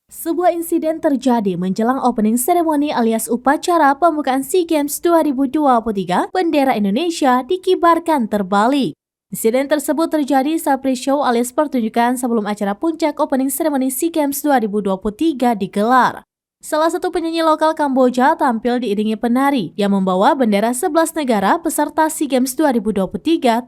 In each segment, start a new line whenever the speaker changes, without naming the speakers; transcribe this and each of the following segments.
Sebuah insiden terjadi menjelang opening ceremony alias upacara pembukaan SEA Games 2023, bendera Indonesia dikibarkan terbalik. Insiden tersebut terjadi saat pre-show alias pertunjukan sebelum acara puncak opening ceremony SEA Games 2023 digelar. Salah satu penyanyi lokal Kamboja tampil diiringi penari yang membawa bendera 11 negara peserta SEA Games 2023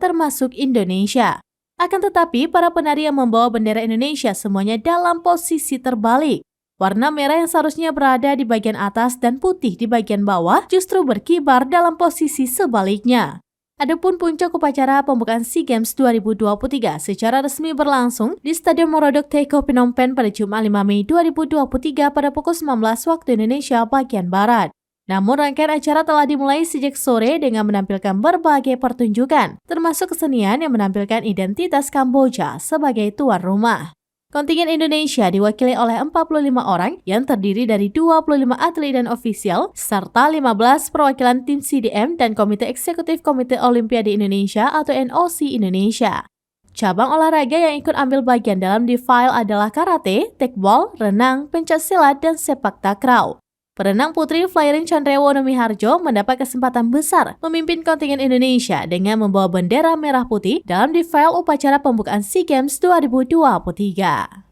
termasuk Indonesia. Akan tetapi, para penari yang membawa bendera Indonesia semuanya dalam posisi terbalik. Warna merah yang seharusnya berada di bagian atas dan putih di bagian bawah justru berkibar dalam posisi sebaliknya. Adapun puncak upacara pembukaan SEA Games 2023 secara resmi berlangsung di Stadion Morodok Teko Phnom Penh pada Jumat 5 Mei 2023 pada pukul 19 waktu Indonesia bagian Barat. Namun rangkaian acara telah dimulai sejak sore dengan menampilkan berbagai pertunjukan, termasuk kesenian yang menampilkan identitas Kamboja sebagai tuan rumah. Kontingen Indonesia diwakili oleh 45 orang yang terdiri dari 25 atlet dan ofisial, serta 15 perwakilan tim CDM dan Komite Eksekutif Komite Olimpiade Indonesia atau NOC Indonesia. Cabang olahraga yang ikut ambil bagian dalam defile adalah karate, tekbol, renang, pencaksilat, dan sepak takraw. Perenang putri Flairin Chandrewono Miharjo mendapat kesempatan besar memimpin kontingen Indonesia dengan membawa bendera merah putih dalam defile upacara pembukaan SEA Games 2023.